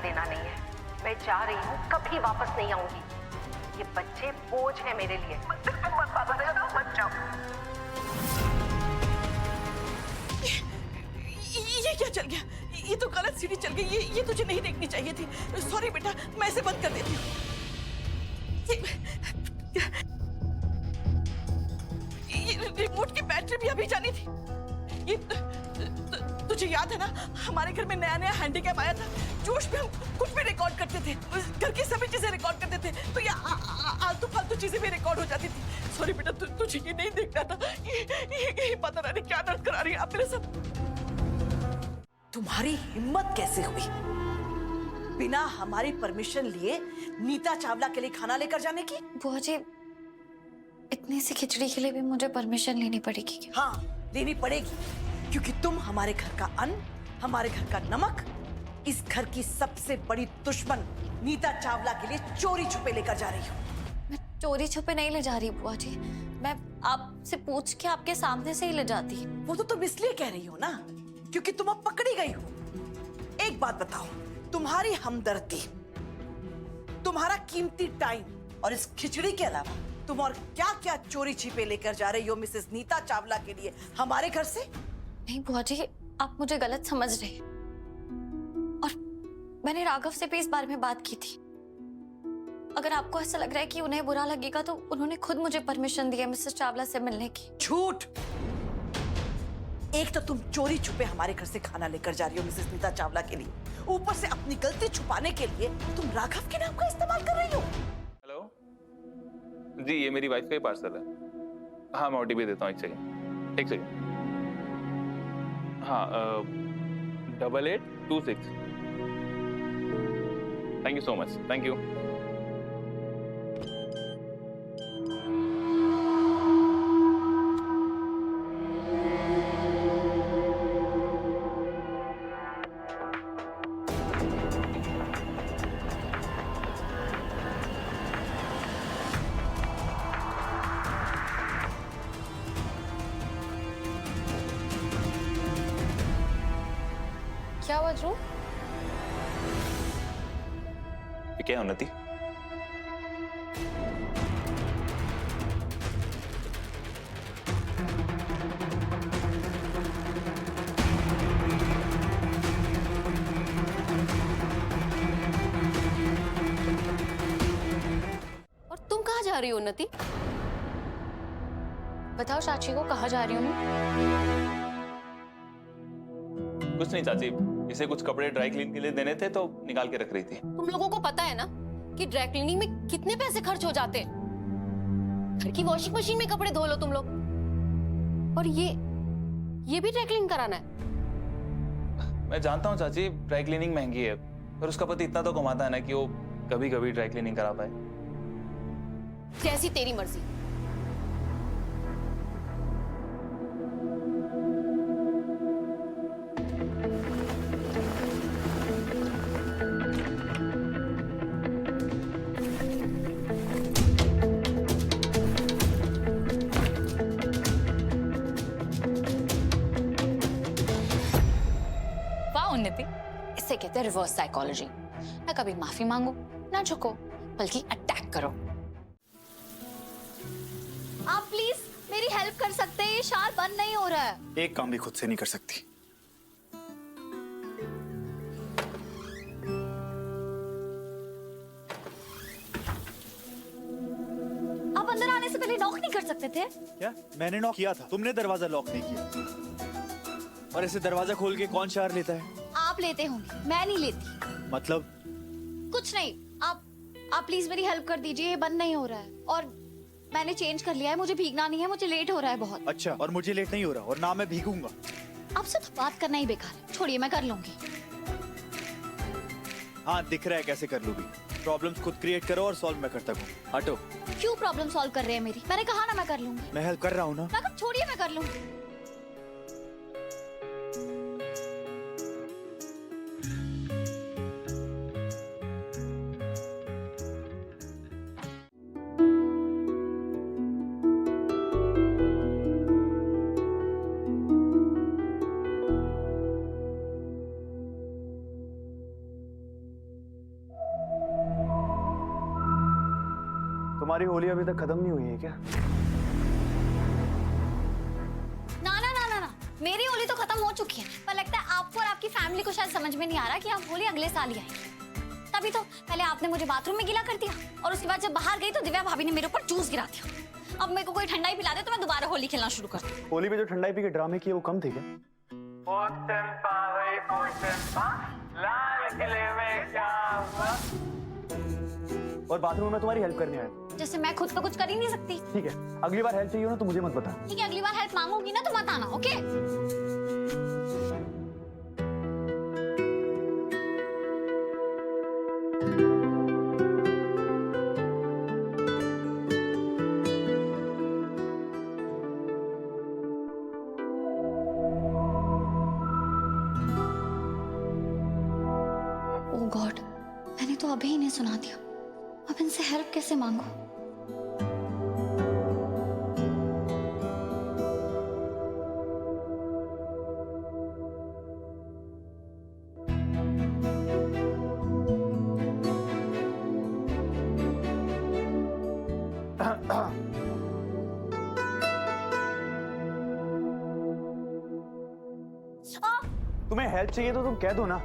देना नहीं है। मैं जा रही हूँ, कभी वापस नहीं आऊंगी। ये बच्चे बोझ है मेरे लिए। तुम मत पागल हो जाओ, मत जाओ। ये क्या चल गया? ये तो गलत सीढ़ी चल गई। ये तुझे नहीं देखनी चाहिए थी। सॉरी बेटा, मैं इसे बंद कर देती हूँ। ये रिमोट की बैटरी भी अभी जानी थी। ये तुझे याद है ना, हमारे घर में नया नया हैंडीकैप आया था। जोश में हम कुछ भी रिकॉर्ड करते थे, घर की सभी चीजें रिकॉर्ड करते थे, तो ये आलतू फालतू चीजें भी रिकॉर्ड हो जाती थी। सॉरी बेटा, तुझे ये नहीं देखना था। ये पता नहीं क्या दर्द करा रही है आप मेरे साथ। तुम्हारी हिम्मत कैसे हुई बिना हमारी परमिशन लिए नीता चावला के लिए खाना लेकर जाने की? बुआ जी, इतनी सी खिचड़ी के लिए भी मुझे परमिशन लेनी पड़ेगी क्या? हाँ, लेनी पड़ेगी, क्योंकि तुम हमारे घर का अन्न, हमारे घर का नमक, इस घर की सबसे बड़ी दुश्मन नीता चावला के लिए चोरी छुपे लेकर जा रही हो। मैं चोरी छुपे नहीं ले जा रही बुआ जी, मैं आपसे पूछ के आपके सामने से ही ले जाती। वो तो तुम इसलिए कह रही हो ना, क्योंकि तुम अब पकड़ी गई हो। एक बात बताओ, तुम्हारी हमदर्दी, तुम्हारा कीमती टाइम और इस खिचड़ी के अलावा तुम और क्या क्या चोरी छिपे लेकर जा रही हो मिसेस नीता चावला के लिए हमारे घर से? नहीं बुआ जी, आप मुझे गलत समझ रहे हैं। और मैंने राघव से भी इस बारे में बात की थी। अगर आपको ऐसा लग रहा है कि उन्हें बुरा लगेगा, तो उन्होंने खुद मुझे परमिशन दी है मिसेस चावला से मिलने की। झूठ! एक तो तुम चोरी छुपे हमारे घर से खाना लेकर जा रही हो मिसेस नीता चावला के लिए, ऊपर से अपनी गलती छुपाने के लिए तुम राघव के नाम का इस्तेमाल कर रही हो। हेलो जी, ये मेरी वाइफ का ही पार्सल है। हाँ, मैं ओटीपी देता हूँ, एक सेकेंड। हाँ, 8826। Thank you so much, thank you. क्या हुआ ध्रुव? क्या है उन्नति? और तुम कहाँ जा रही हो उन्नति? बताओ चाची को, कहाँ जा रही हूँ मैं? कुछ नहीं चाची, इसे कुछ कपड़े ड्राई क्लीन के लिए देने थे तो निकाल के रख रही थी। तुम लोगों को पता है ना कि ड्राई क्लीनिंग में कितने पैसे खर्च हो जाते हैं। घर की वॉशिंग मशीन में कपड़े धो लो तुम लोग, और ये भी ड्राई क्लीन कराना है। मैं जानता हूँ चाची, ड्राई क्लीनिंग महंगी है, पर उसका पति इतना तो कमाता है ना कि वो कभी कभी ड्राई क्लीनिंग करा पाए। जैसी तेरी मर्जी। उन्नति, इसे कहते हैं रिवर्स साइकोलॉजी। ना कभी माफी मांगो, ना झुको, बल्कि अटैक करो। आप प्लीज मेरी हेल्प कर सकते हैं? ये शाल बंद नहीं हो रहा है। एक काम भी खुद से नहीं कर सकती। आप अंदर आने से पहले नॉक नहीं कर सकते थे? क्या? मैंने नॉक किया था, तुमने दरवाजा लॉक नहीं किया। और ऐसे दरवाजा खोल के कौन शावर लेता है? आप लेते होंगे, मैं नहीं लेती। मतलब? कुछ नहीं, आप प्लीज मेरी हेल्प कर दीजिए, ये बंद नहीं हो रहा है। और मैंने चेंज कर लिया है, मुझे भीगना नहीं है, मुझे लेट हो रहा है बहुत। अच्छा, और मुझे लेट नहीं हो रहा, और ना मैं भीगूंगा। आपसे तो बात करना ही बेकार है, छोड़िए, मैं कर लूंगी। हाँ, दिख रहा है कैसे कर लूंगी। प्रॉब्लम्स खुद क्रिएट करो और सॉल्व मैं करता हूँ। हटो। क्यों प्रॉब्लम सॉल्व कर रहे हैं मेरी? मैंने कहा ना मैं कर लूंगी। मैं हेल्प कर रहा हूँ ना। मैं कहा छोड़िए, मैं कर लूंगी। तुम्हारी होली अभी तक खत्म नहीं हुई है क्या? ना ना ना ना ना, मेरी होली तो खत्म हो चुकी है, पर लगता है आपको और आपकी फैमिली को शायद समझ में नहीं आ रहा कि आप होली अगले साल ही आएंगे। तभी तो पहले आपने मुझे बाथरूम में गीला कर दिया और उसके बाद जब बाहर गई तो दिव्या भाभी ने मेरे ऊपर जूस गिरा दिया। अब मेरे को कोई ठंडाई पिला दे तो मैं दोबारा होली खेलना शुरू कर दूं। होली पे जो ठंडाई पी के ड्रामे किए वो कम थे क्या? और बाथरूम में तुम्हारी हेल्प करने आया। जैसे मैं खुद तो कुछ कर ही नहीं सकती। ठीक है, अगली बार हेल्प चाहिए हो ना तो मुझे मत बता। ठीक है, अगली बार हेल्प मांगूंगी ना तो मत आना, ओके? ओह गॉड, मैंने तो अभी इन्हें सुना दिया। अब इनसे हेल्प कैसे मांगू? तुम्हें हेल्प चाहिए तो तुम कह दो ना।